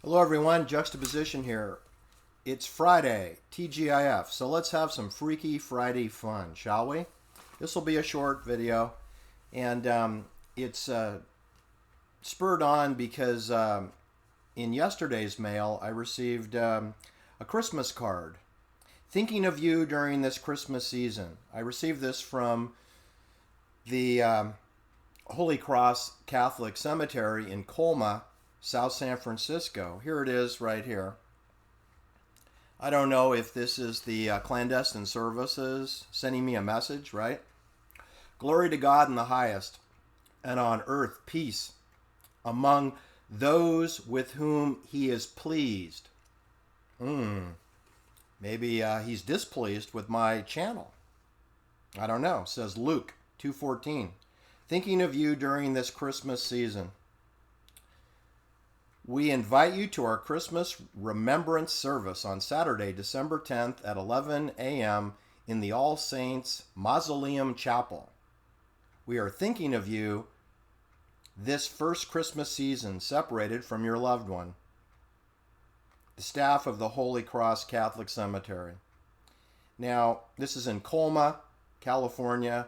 Hello everyone, Juxtaposition here. It's Friday, TGIF, so let's have some Freaky Friday fun, shall we? This will be a short video, and it's spurred on because in yesterday's mail I received a Christmas card. Thinking of you during this Christmas season. I received this from the Holy Cross Catholic Cemetery in Colma, South San Francisco. Here it is right here. I don't know if this is the clandestine services sending me a message, right? Glory to God in the highest, and on earth peace among those with whom he is pleased. Maybe he's displeased with my channel. I don't know. It says Luke 2:14. Thinking of you during this Christmas season. We invite you to our Christmas Remembrance Service on Saturday, December 10th at 11 a.m. in the All Saints Mausoleum Chapel. We are thinking of you this first Christmas season, separated from your loved one. The staff of the Holy Cross Catholic Cemetery. Now, this is in Colma, California,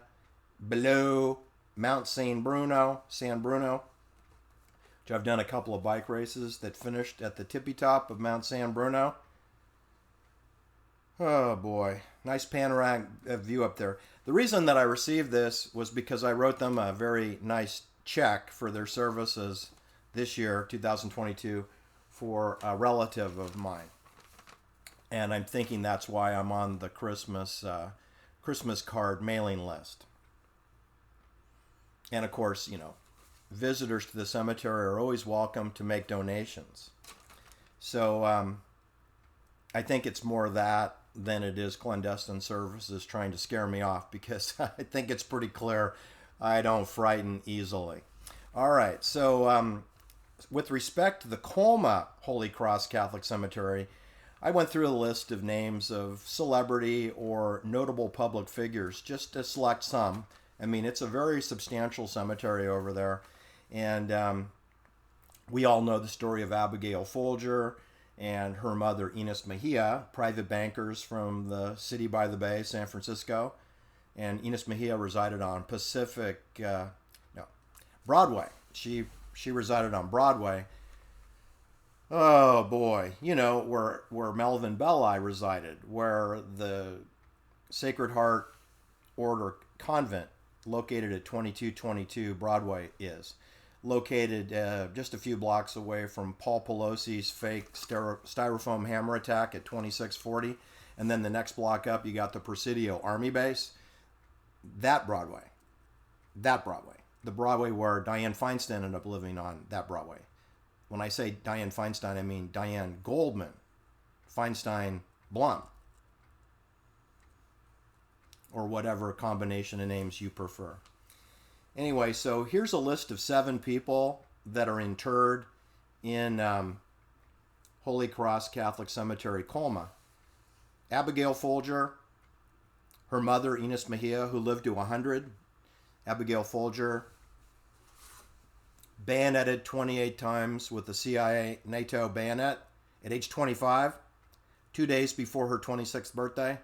below Mount San Bruno, which I've done a couple of bike races that finished at the tippy top of Mount San Bruno. Oh boy, nice panoramic view up there. The reason that I received this was because I wrote them a very nice check for their services this year, 2022, for a relative of mine. And I'm thinking that's why I'm on the Christmas card mailing list. And of course, you know, visitors to the cemetery are always welcome to make donations. So I think it's more that than it is clandestine services trying to scare me off, because I think it's pretty clear I don't frighten easily. All right, so with respect to the Colma Holy Cross Catholic Cemetery, I went through a list of names of celebrity or notable public figures just to select some. I mean, it's a very substantial cemetery over there. And we all know the story of Abigail Folger and her mother, Ines Mejia, private bankers from the city by the bay, San Francisco. And Ines Mejia resided on Broadway. She resided on Broadway. Oh boy, you know, where Melvin Belli resided, where the Sacred Heart Order Convent, located at 2222 Broadway, is. Located just a few blocks away from Paul Pelosi's fake styrofoam hammer attack at 2640. And then the next block up, you got the Presidio Army Base. That Broadway. The Broadway where Diane Feinstein ended up living on, that Broadway. When I say Diane Feinstein, I mean Diane Goldman Feinstein Blum. Or whatever combination of names you prefer. Anyway, so here's a list of 7 people that are interred in Holy Cross Catholic Cemetery, Colma. Abigail Folger, her mother, Ines Mejia, who lived to 100. Abigail Folger, bayoneted 28 times with the CIA NATO bayonet at age 25, 2 days before her 26th birthday.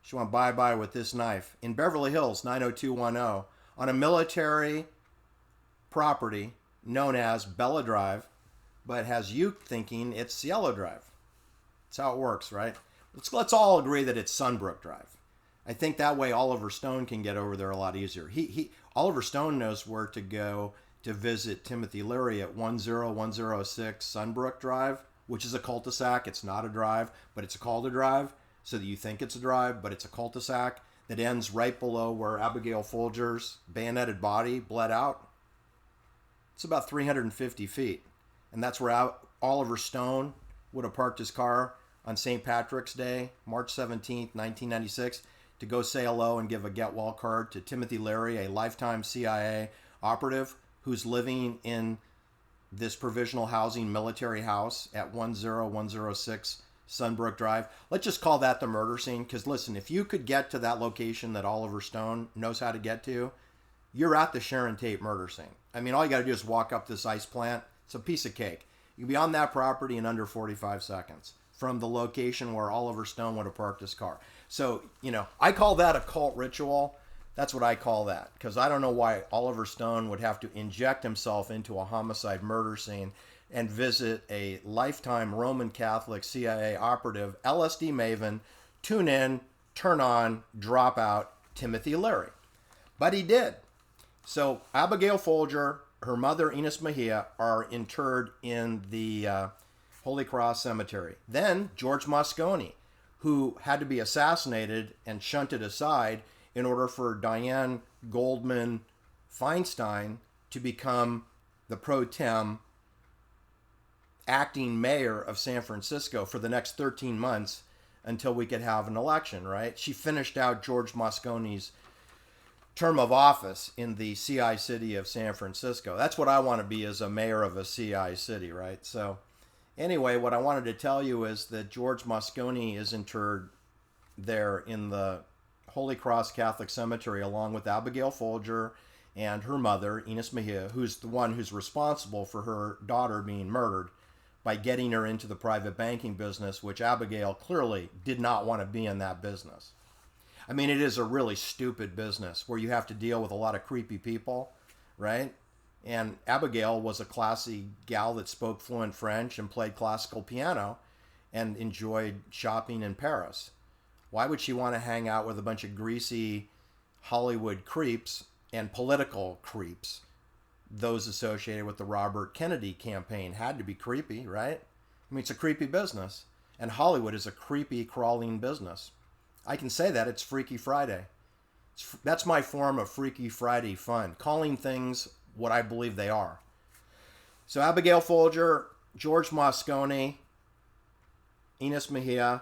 She went bye-bye with this knife in Beverly Hills, 90210. On a military property known as Bella Drive, but has you thinking it's Cielo Drive. That's how it works, right? Let's all agree that it's Sunbrook Drive. I think that way Oliver Stone can get over there a lot easier. Oliver Stone knows where to go to visit Timothy Leary at 10106 Sunbrook Drive, which is a cul-de-sac. It's not a drive, but it's called a drive, so that you think it's a drive, but it's a cul-de-sac that ends right below where Abigail Folger's bayoneted body bled out. It's about 350 feet. And that's where Oliver Stone would have parked his car on St. Patrick's Day, March 17th, 1996, to go say hello and give a get well card to Timothy Leary, a lifetime CIA operative who's living in this provisional housing military house at 10106 Sunbrook Drive. Let's just call that the murder scene, because listen, if you could get to that location that Oliver Stone knows how to get to, you're at the Sharon Tate murder scene. I mean, all you got to do is walk up this ice plant. It's a piece of cake. You can be on that property in under 45 seconds from the location where Oliver Stone would have parked his car. So, I call that a cult ritual. That's what I call that, because I don't know why Oliver Stone would have to inject himself into a homicide murder scene and visit a lifetime Roman Catholic CIA operative, LSD maven, tune in, turn on, drop out, Timothy Leary. But he did. So Abigail Folger, her mother, Ines Mejia, are interred in the Holy Cross Cemetery. Then George Moscone, who had to be assassinated and shunted aside in order for Diane Goldman Feinstein to become the pro tem acting mayor of San Francisco for the next 13 months until we could have an election, right? She finished out George Moscone's term of office in the CI city of San Francisco. That's what I want to be as a mayor of a CI city, right? So anyway, what I wanted to tell you is that George Moscone is interred there in the Holy Cross Catholic Cemetery along with Abigail Folger and her mother, Ines Mejia, who's the one who's responsible for her daughter being murdered by getting her into the private banking business, which Abigail clearly did not want to be in that business. I mean, it is a really stupid business where you have to deal with a lot of creepy people, right? And Abigail was a classy gal that spoke fluent French and played classical piano and enjoyed shopping in Paris. Why would she want to hang out with a bunch of greasy Hollywood creeps and political creeps? Those associated with the Robert Kennedy campaign had to be creepy, right? I mean, it's a creepy business. And Hollywood is a creepy, crawling business. I can say that. It's Freaky Friday. That's my form of Freaky Friday fun. Calling things what I believe they are. So Abigail Folger, George Moscone, Ines Mejia.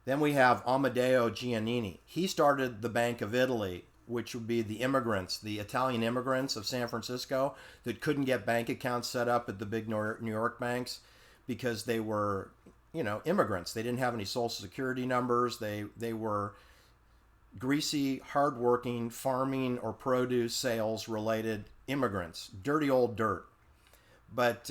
Then we have Amadeo Gianini. He started the Bank of Italy, which would be the immigrants, the Italian immigrants of San Francisco that couldn't get bank accounts set up at the big New York banks because they were, immigrants. They didn't have any social security numbers. They were greasy, hardworking, farming or produce sales related immigrants. Dirty old dirt. But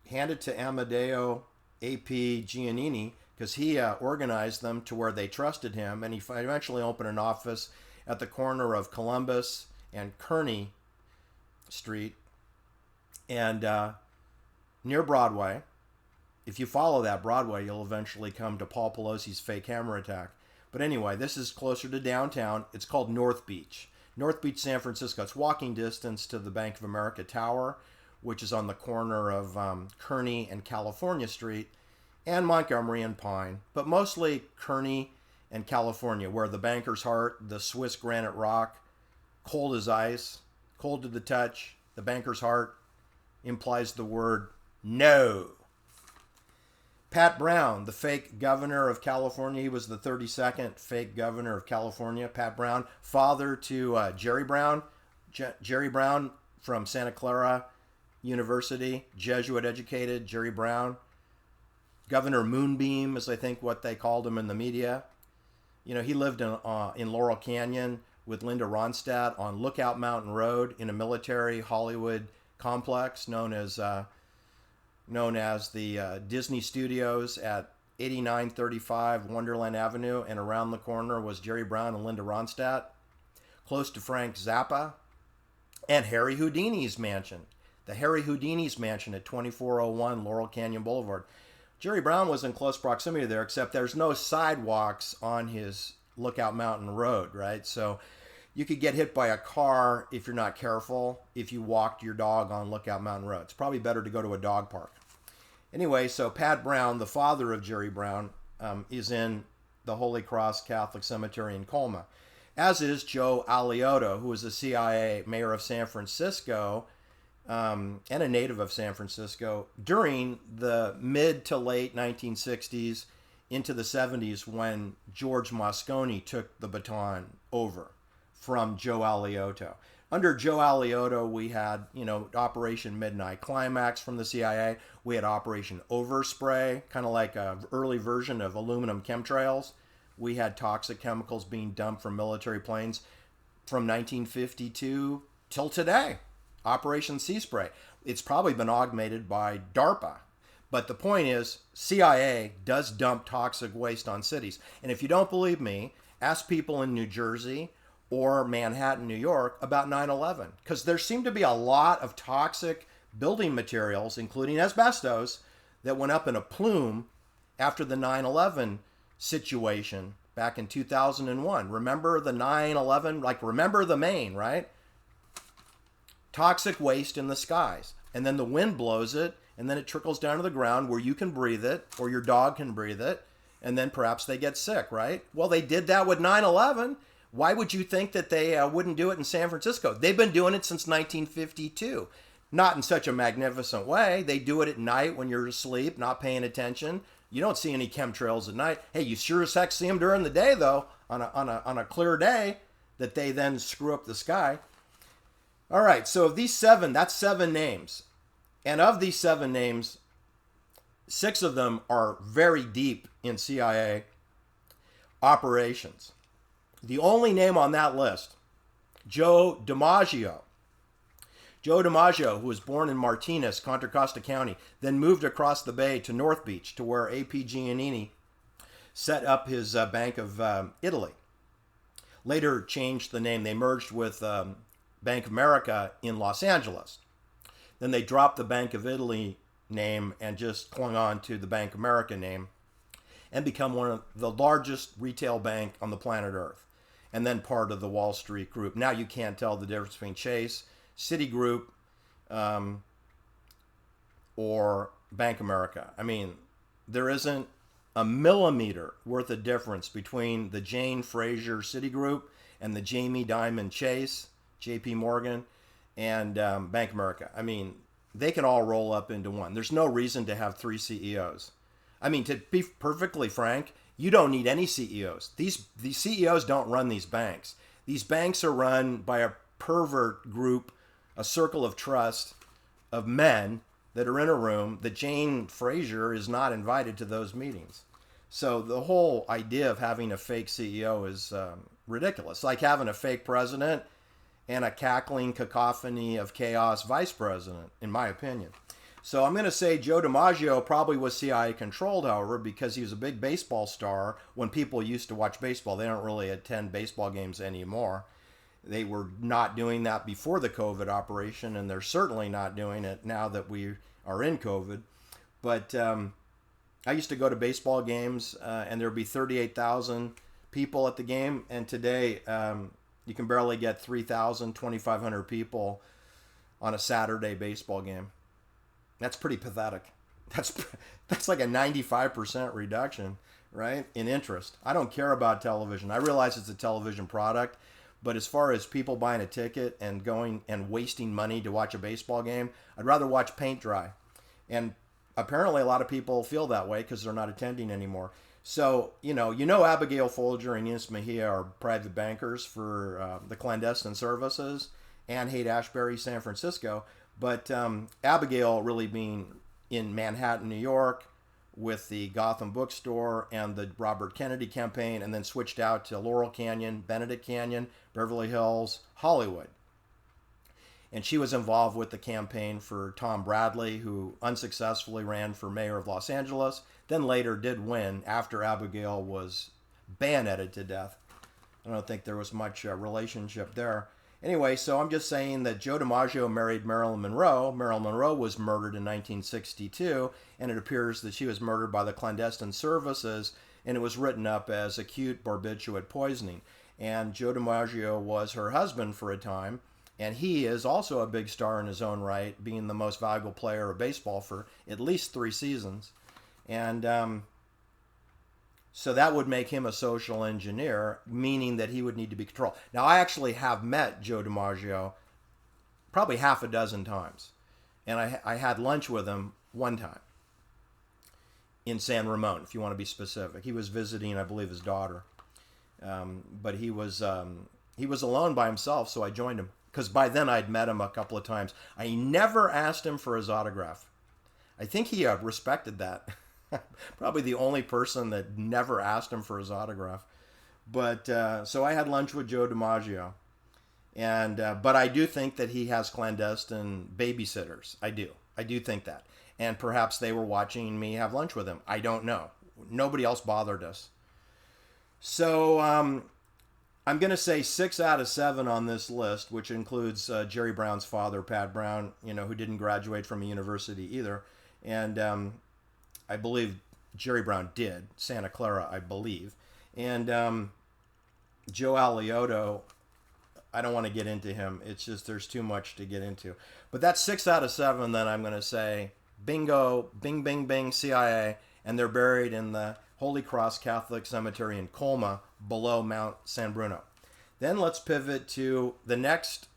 handed to Amadeo A.P. Giannini because he organized them to where they trusted him, and he eventually opened an office at the corner of Columbus and Kearny Street and near Broadway. If you follow that Broadway, you'll eventually come to Paul Pelosi's fake hammer attack. But anyway, this is closer to downtown. It's called North Beach. North Beach, San Francisco. It's walking distance to the Bank of America Tower, which is on the corner of Kearny and California Street, and Montgomery and Pine, but mostly Kearny and California, where the banker's heart, the Swiss granite rock, cold as ice, cold to the touch, the banker's heart implies the word no. Pat Brown, the fake governor of California, he was the 32nd fake governor of California. Pat Brown, father to Jerry Brown. Jerry Brown from Santa Clara University, Jesuit educated Jerry Brown. Governor Moonbeam is, I think, what they called him in the media. He lived in Laurel Canyon with Linda Ronstadt on Lookout Mountain Road in a military Hollywood complex known as the Disney Studios at 8935 Wonderland Avenue, and around the corner was Jerry Brown and Linda Ronstadt, close to Frank Zappa, and Harry Houdini's mansion, the Harry Houdini's mansion at 2401 Laurel Canyon Boulevard. Jerry Brown was in close proximity there, except there's no sidewalks on his Lookout Mountain Road, right? So you could get hit by a car if you're not careful if you walked your dog on Lookout Mountain Road. It's probably better to go to a dog park. Anyway, so Pat Brown, the father of Jerry Brown, is in the Holy Cross Catholic Cemetery in Colma, as is Joe Alioto, who was a CIA mayor of San Francisco and a native of San Francisco during the mid to late 1960s into the 70s when George Moscone took the baton over from Joe Alioto. Under Joe Alioto, we had, Operation Midnight Climax from the CIA. We had Operation Overspray, kind of like an early version of aluminum chemtrails. We had toxic chemicals being dumped from military planes from 1952 till today. Operation Sea Spray. It's probably been augmented by DARPA. But the point is, CIA does dump toxic waste on cities. And if you don't believe me, ask people in New Jersey or Manhattan, New York about 9/11. Because there seemed to be a lot of toxic building materials, including asbestos, that went up in a plume after the 9/11 situation back in 2001. Remember the 9/11? Like, remember the Maine, right? Toxic waste in the skies. And then the wind blows it, and then it trickles down to the ground where you can breathe it, or your dog can breathe it, and then perhaps they get sick, right? Well, they did that with 9/11. Why would you think that they wouldn't do it in San Francisco? They've been doing it since 1952. Not in such a magnificent way. They do it at night when you're asleep, not paying attention. You don't see any chemtrails at night. Hey, you sure as heck see them during the day, though, on a clear day, that they then screw up the sky. All right, so of these 7, that's 7 names. And of these 7 names, 6 of them are very deep in CIA operations. The only name on that list, Joe DiMaggio. Joe DiMaggio, who was born in Martinez, Contra Costa County, then moved across the bay to North Beach, to where A.P. Giannini set up his Bank of Italy. Later changed the name. They merged with Bank of America in Los Angeles. Then they dropped the Bank of Italy name and just clung on to the Bank of America name and become one of the largest retail bank on the planet Earth. And then part of the Wall Street group. Now you can't tell the difference between Chase, Citigroup, or Bank of America. I mean, there isn't a millimeter worth of difference between the Jane Fraser Citigroup and the Jamie Dimon Chase, JP Morgan, and Bank of America. I mean, they can all roll up into one. There's no reason to have 3 CEOs. I mean, to be perfectly frank, you don't need any CEOs. These CEOs don't run these banks. These banks are run by a pervert group, a circle of trust of men that are in a room that Jane Fraser is not invited to those meetings. So the whole idea of having a fake CEO is ridiculous. Like having a fake president and a cackling cacophony of chaos vice president, in my opinion. So I'm going to say Joe DiMaggio probably was CIA controlled, however, because he was a big baseball star when people used to watch baseball. They don't really attend baseball games anymore. They were not doing that before the COVID operation, and they're certainly not doing it now that we are in COVID. But I used to go to baseball games, and there would be 38,000 people at the game. And today, you can barely get 3,000, 2,500 people on a Saturday baseball game. That's pretty pathetic. That's like a 95% reduction, right, in interest. I don't care about television. I realize it's a television product. But as far as people buying a ticket and going and wasting money to watch a baseball game, I'd rather watch paint dry. And apparently a lot of people feel that way because they're not attending anymore. So, you know, Abigail Folger and Eunice Mejia are private bankers for the clandestine services and Haight-Ashbury, San Francisco. But Abigail really being in Manhattan, New York, with the Gotham bookstore and the Robert Kennedy campaign, and then switched out to Laurel Canyon, Benedict Canyon, Beverly Hills, Hollywood. And she was involved with the campaign for Tom Bradley, who unsuccessfully ran for mayor of Los Angeles, then later did win after Abigail was bayoneted to death. I don't think there was much relationship there. Anyway, so I'm just saying that Joe DiMaggio married Marilyn Monroe. Marilyn Monroe was murdered in 1962, and it appears that she was murdered by the clandestine services, and it was written up as acute barbiturate poisoning. And Joe DiMaggio was her husband for a time, and he is also a big star in his own right, being the most valuable player of baseball for at least 3 seasons. And so that would make him a social engineer, meaning that he would need to be controlled. Now, I actually have met Joe DiMaggio probably half a dozen times. And I had lunch with him one time in San Ramon, if you want to be specific. He was visiting, I believe, his daughter. But he was alone by himself, so I joined him. Because by then I'd met him a couple of times. I never asked him for his autograph. I think he respected that. Probably the only person that never asked him for his autograph. But so I had lunch with Joe DiMaggio. And but I do think that he has clandestine babysitters. I do think that. And perhaps they were watching me have lunch with him. I don't know. Nobody else bothered us. So I'm going to say 6 out of 7 on this list, which includes Jerry Brown's father, Pat Brown, who didn't graduate from a university either. And I believe Jerry Brown did. Santa Clara, I believe. And Joe Alioto, I don't want to get into him. It's just there's too much to get into. But that's 6 out of 7 that I'm going to say, bingo, bing, bing, bing, CIA. And they're buried in the Holy Cross Catholic Cemetery in Colma, below Mount San Bruno. Then let's pivot to the next,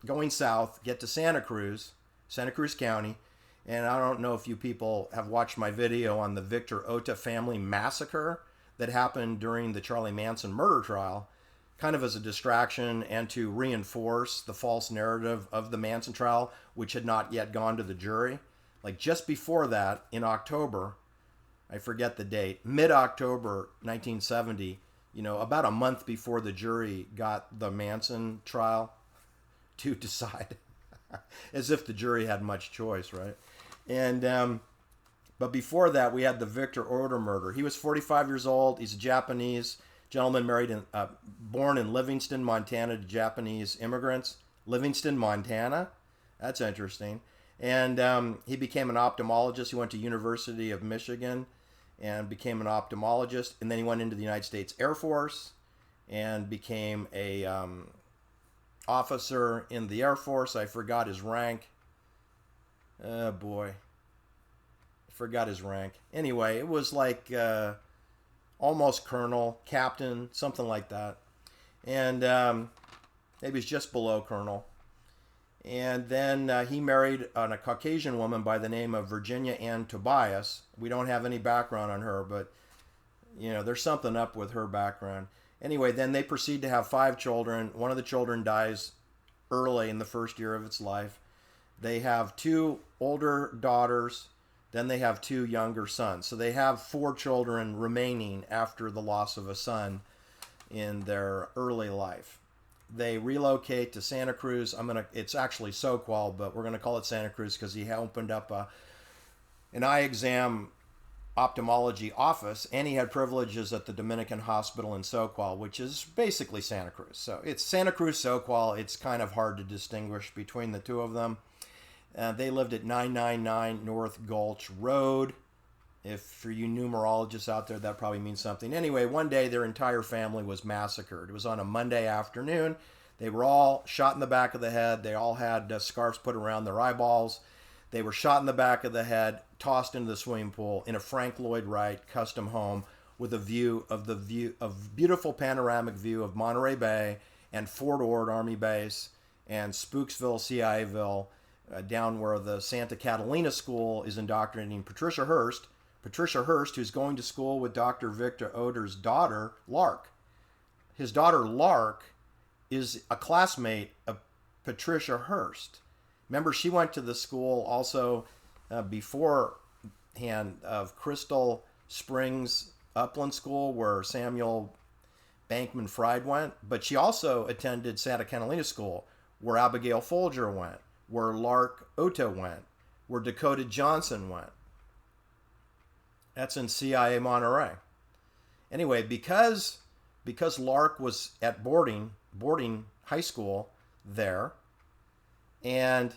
going south, get to Santa Cruz County. And I don't know if you people have watched my video on the Victor Ohta family massacre that happened during the Charlie Manson murder trial, kind of as a distraction and to reinforce the false narrative of the Manson trial, which had not yet gone to the jury. Like just before that, in October, I forget the date, mid-October 1970, about a month before the jury got the Manson trial to decide, as if the jury had much choice, right? And but before that, we had the Victor Ohta murder. He was 45 years old. He's a Japanese gentleman born in Livingston, Montana, to Japanese immigrants. Livingston, Montana? That's interesting. And he became an ophthalmologist. He went to University of Michigan and became an ophthalmologist. And then he went into the United States Air Force and became a officer in the Air Force. I forgot his rank. Oh, boy. I forgot his rank. Anyway, it was like almost colonel, captain, something like that. And maybe it's just below colonel. And then he married a Caucasian woman by the name of Virginia Ann Tobias. We don't have any background on her, but, there's something up with her background. Anyway, then they proceed to have 5 children. One of the children dies early in the first year of its life. They have 2 older daughters. Then they have 2 younger sons. So they have 4 children remaining after the loss of a son in their early life. They relocate to Santa Cruz. It's actually Soquel, but we're gonna call it Santa Cruz because he opened up an eye exam ophthalmology office, and he had privileges at the Dominican Hospital in Soquel, which is basically Santa Cruz. So it's Santa Cruz, Soquel. It's kind of hard to distinguish between the two of them. They lived at 999 North Gulch Road. If for you numerologists out there, that probably means something. Anyway, one day their entire family was massacred. It was on a Monday afternoon. They were all shot in the back of the head. They all had scarves put around their eyeballs. They were shot in the back of the head, tossed into the swimming pool in a Frank Lloyd Wright custom home with a beautiful panoramic view of Monterey Bay and Fort Ord Army Base and Spooksville, CIAville, down where the Santa Catalina School is indoctrinating Patricia Hearst. Patricia Hearst, who's going to school with Dr. Victor Ohta's daughter, Lark. His daughter, Lark, is a classmate of Patricia Hearst. Remember, she went to the school also beforehand of Crystal Springs Upland School, where Samuel Bankman Fried went. But she also attended Santa Catalina School, where Abigail Folger went, where Lark Ohta went, where Dakota Johnson went. That's in CIA Monterey. Anyway, because Lark was at boarding high school there, and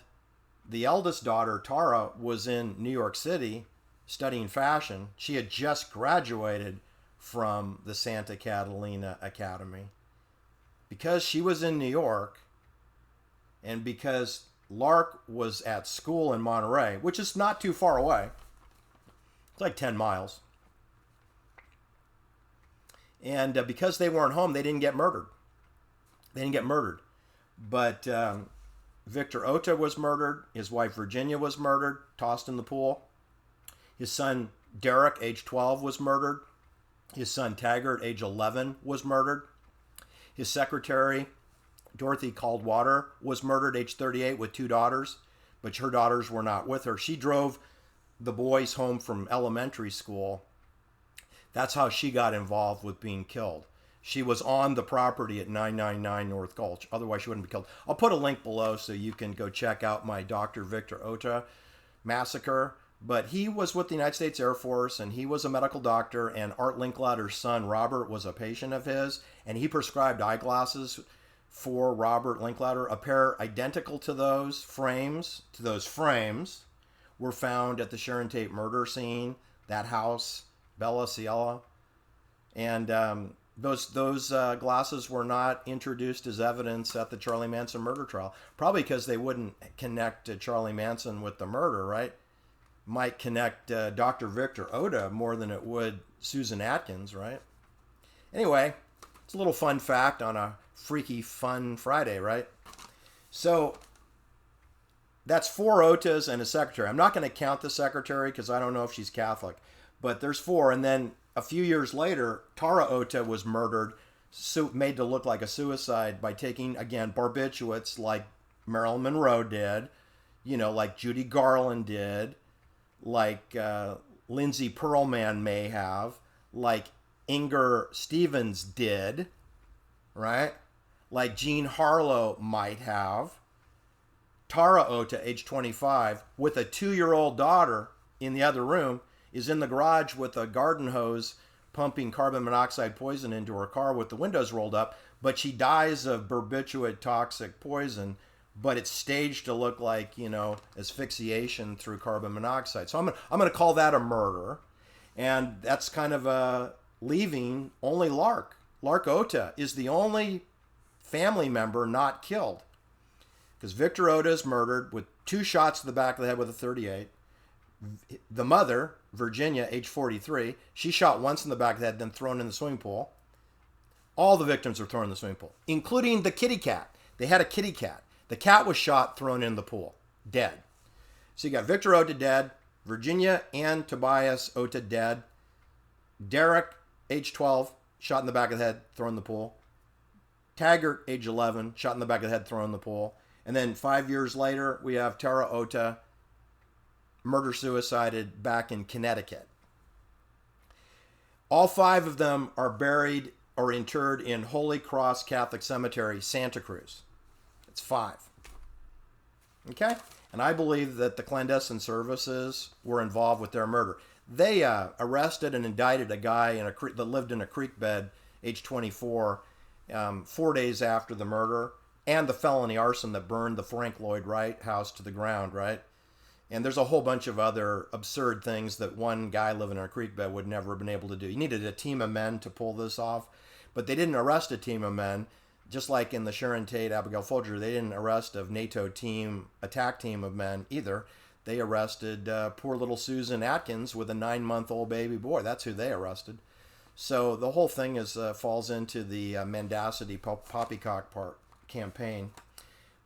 the eldest daughter, Taura, was in New York City studying fashion. She had just graduated from the Santa Catalina Academy. Because she was in New York, and because Lark was at school in Monterey, which is not too far away, it's like 10 miles. And because they weren't home, they didn't get murdered. But Victor Ohta was murdered. His wife Virginia was murdered, tossed in the pool. His son Derek, age 12, was murdered. His son Taggart, age 11, was murdered. His secretary, Dorothy Caldwater, was murdered, age 38, with 2 daughters. But her daughters were not with her. She drove the boys home from elementary school. That's how she got involved with being killed. She was on the property at 999 North Gulch. Otherwise, she wouldn't be killed. I'll put a link below so you can go check out my Dr. Victor Ohta massacre. But he was with the United States Air Force, and he was a medical doctor, and Art Linklater's son, Robert, was a patient of his, and he prescribed eyeglasses for Robert Linklater. A pair identical to those frames, were found at the Sharon Tate murder scene, that house, Bella Ciela. And those glasses were not introduced as evidence at the Charlie Manson murder trial, probably because they wouldn't connect Charlie Manson with the murder, right? Might connect Dr. Victor Ohta more than it would Susan Atkins, right? Anyway, it's a little fun fact on a freaky fun Friday, right? So that's 4 Ohtas and a secretary. I'm not going to count the secretary because I don't know if she's Catholic, but there's 4. And then a few years later, Taura Ohta was murdered, made to look like a suicide by taking, again, barbiturates like Marilyn Monroe did, like Judy Garland did, like Lindsay Pearlman may have, like Inger Stevens did, right? Like Jean Harlow might have. Taura Ohta, age 25, with a 2-year-old daughter in the other room, is in the garage with a garden hose pumping carbon monoxide poison into her car with the windows rolled up, but she dies of barbiturate toxic poison, but it's staged to look like, asphyxiation through carbon monoxide. So I'm going to call that a murder. And that's kind of leaving only Lark. Lark Ohta is the only family member not killed. Because Victor Ohta is murdered with 2 shots to the back of the head with a .38. The mother, Virginia, age 43, she shot once in the back of the head, then thrown in the swimming pool. All the victims were thrown in the swimming pool, including the kitty cat. They had a kitty cat. The cat was shot, thrown in the pool, dead. So you got Victor Ohta dead, Virginia and Tobias Ohta dead, Derek, age 12, shot in the back of the head, thrown in the pool, Taggart, age 11, shot in the back of the head, thrown in the pool. And then 5 years later, we have Taura Ohta, murder-suicided back in Connecticut. All 5 of them are buried or interred in Holy Cross Catholic Cemetery, Santa Cruz. It's 5. Okay? And I believe that the clandestine services were involved with their murder. They arrested and indicted a guy that lived in a creek bed, age 24, 4 days after the murder, and the felony arson that burned the Frank Lloyd Wright house to the ground, right? And there's a whole bunch of other absurd things that one guy living in a creek bed would never have been able to do. You needed a team of men to pull this off, but they didn't arrest a team of men. Just like in the Sharon Tate, Abigail Folger, they didn't arrest a NATO attack team of men either. They arrested poor little Susan Atkins with a 9-month-old baby boy. That's who they arrested. So the whole thing falls into the mendacity poppycock campaign.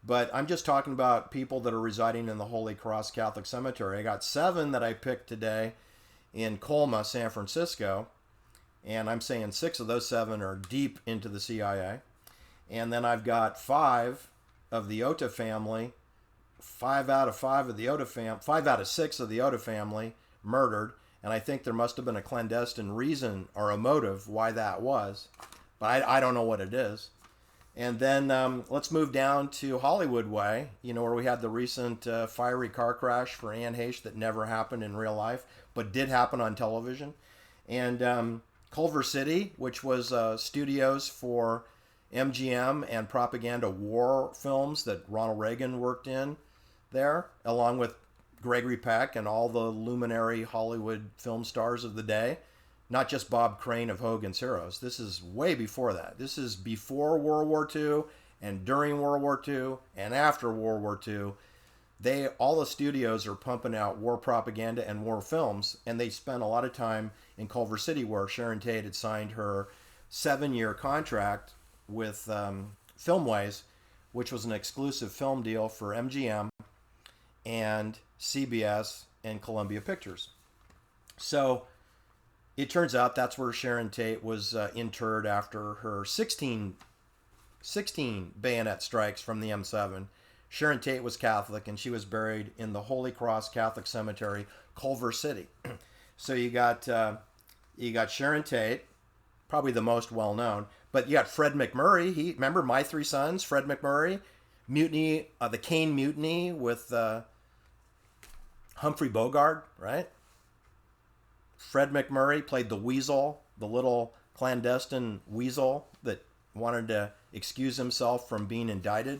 But I'm just talking about people that are residing in the Holy Cross Catholic Cemetery. I got 7 that I picked today in Colma, San Francisco. And I'm saying 6 of those 7 are deep into the CIA. And then I've got 5 of the Ohta family, 5 out of 6 of the Ohta family murdered. And I think there must have been a clandestine reason or a motive why that was. But I don't know what it is. And then let's move down to Hollywood Way, where we had the recent fiery car crash for Anne Heche that never happened in real life, but did happen on television. And Culver City, which was studios for MGM and propaganda war films that Ronald Reagan worked in there, along with Gregory Peck and all the luminary Hollywood film stars of the day. Not just Bob Crane of Hogan's Heroes. This is way before that. This is before World War II and during World War II and after World War II. All the studios are pumping out war propaganda and war films, and they spent a lot of time in Culver City where Sharon Tate had signed her 7-year contract with Filmways, which was an exclusive film deal for MGM and CBS and Columbia Pictures. So it turns out that's where Sharon Tate was interred after her 16 bayonet strikes from the M7. Sharon Tate was Catholic, and she was buried in the Holy Cross Catholic Cemetery, Culver City. So you got Sharon Tate, probably the most well-known, But you got Fred MacMurray. Remember My Three Sons, Fred MacMurray, Mutiny, the Caine Mutiny with Humphrey Bogart, right? Fred MacMurray played the weasel, the little clandestine weasel that wanted to excuse himself from being indicted,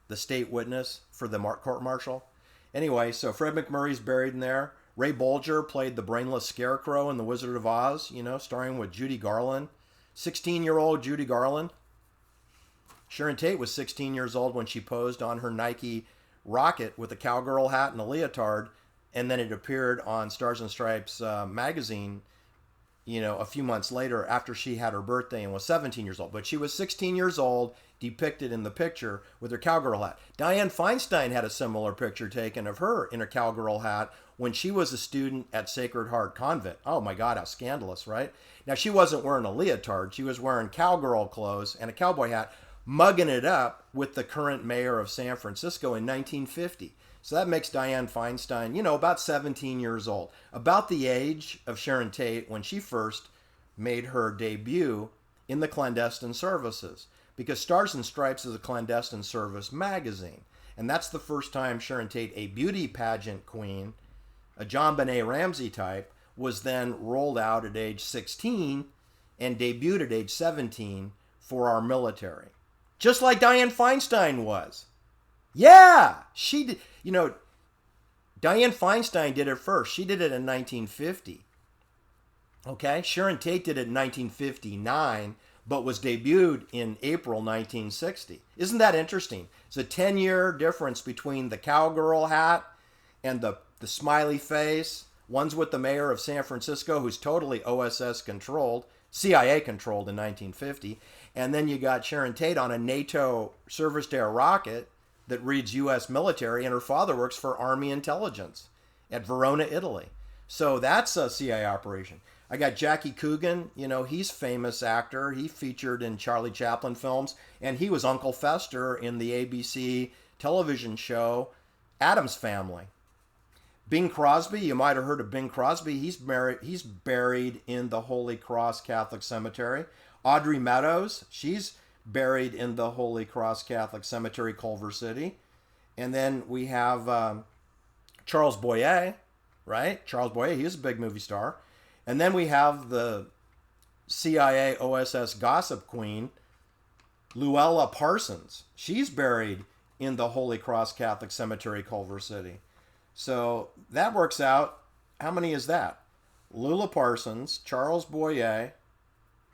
the state witness for the court martial. Anyway, so Fred MacMurray's buried in there. Ray Bolger played the brainless scarecrow in The Wizard of Oz, starring with Judy Garland. 16-year-old Judy Garland. Sharon Tate was 16 years old when she posed on her Nike rocket with a cowgirl hat and a leotard, and then it appeared on Stars and Stripes magazine, a few months later after she had her birthday and was 17 years old. But she was 16 years old, depicted in the picture with her cowgirl hat. Dianne Feinstein had a similar picture taken of her in a cowgirl hat when she was a student at Sacred Heart Convent. Oh my God, how scandalous, right? Now, she wasn't wearing a leotard. She was wearing cowgirl clothes and a cowboy hat, mugging it up with the current mayor of San Francisco in 1950. So that makes Dianne Feinstein, about 17 years old, about the age of Sharon Tate when she first made her debut in the clandestine services, because Stars and Stripes is a clandestine service magazine. And that's the first time Sharon Tate, a beauty pageant queen, a John Benet Ramsey type, was then rolled out at age 16 and debuted at age 17 for our military. Just like Dianne Feinstein was. Yeah, she did. Dianne Feinstein did it first. She did it in 1950. Okay, Sharon Tate did it in 1959, but was debuted in April 1960. Isn't that interesting? It's a 10-year difference between the cowgirl hat and the smiley face. One's with the mayor of San Francisco, who's totally OSS controlled, CIA controlled in 1950. And then you got Sharon Tate on a NATO surface-to-air rocket that reads U.S. military, and her father works for Army Intelligence at Verona, Italy. So that's a CIA operation. I got Jackie Coogan, he's a famous actor. He featured in Charlie Chaplin films, and he was Uncle Fester in the ABC television show Addams Family. Bing Crosby, you might have heard of Bing Crosby. He's buried in the Holy Cross Catholic Cemetery. Audrey Meadows, she's buried in the Holy Cross Catholic Cemetery, Culver City. And then we have Charles Boyer, right? Charles Boyer, he was a big movie star. And then we have the CIA OSS gossip queen, Louella Parsons. She's buried in the Holy Cross Catholic Cemetery, Culver City. So that works out. How many is that? Lula Parsons, Charles Boyer,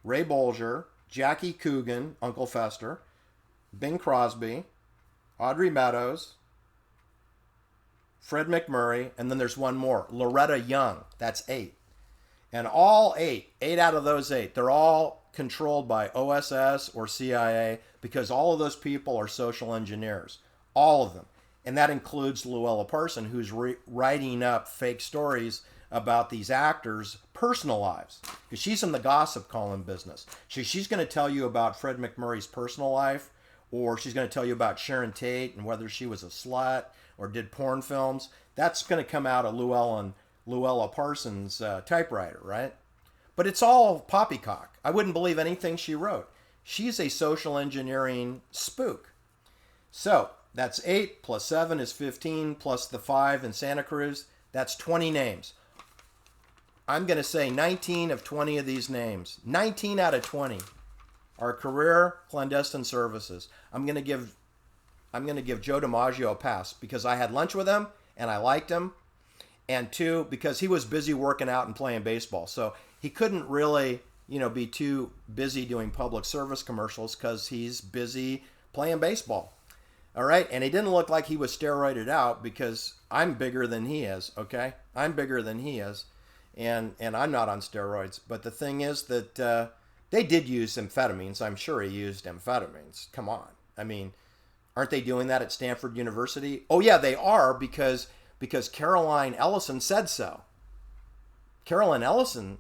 Ray Bolger, Jackie Coogan, Uncle Fester, Bing Crosby, Audrey Meadows, Fred MacMurray, and then there's one more, Lorretta Young. That's 8. And all 8 out of those 8, they're all controlled by OSS or CIA, because all of those people are social engineers. All of them. And that includes Louella Parson, who's writing up fake stories about these actors' personal lives. Because she's in the gossip column business. She's going to tell you about Fred MacMurray's personal life, or she's going to tell you about Sharon Tate and whether she was a slut or did porn films. That's going to come out of Louella Parsons' typewriter, right? But it's all poppycock. I wouldn't believe anything she wrote. She's a social engineering spook. So that's 8 plus 7 is 15 plus the 5 in Santa Cruz. That's 20 names. I'm going to say 19 of 20 of these names, 19 out of 20 are career clandestine services. I'm going to give Joe DiMaggio a pass because I had lunch with him and I liked him. And 2, because he was busy working out and playing baseball. So he couldn't really, be too busy doing public service commercials because he's busy playing baseball. All right. And he didn't look like he was steroided out because I'm bigger than he is. Okay. I'm bigger than he is. And I'm not on steroids. But the thing is that they did use amphetamines. I'm sure he used amphetamines. Come on. I mean, aren't they doing that at Stanford University? Oh, yeah, they are because Caroline Ellison said so. Caroline Ellison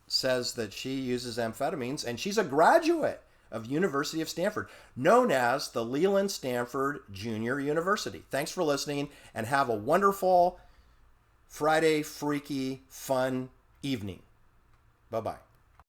says that she uses amphetamines, and she's a graduate of University of Stanford, known as the Leland Stanford Junior University. Thanks for listening, and have a wonderful Friday, freaky, fun evening. Bye-bye.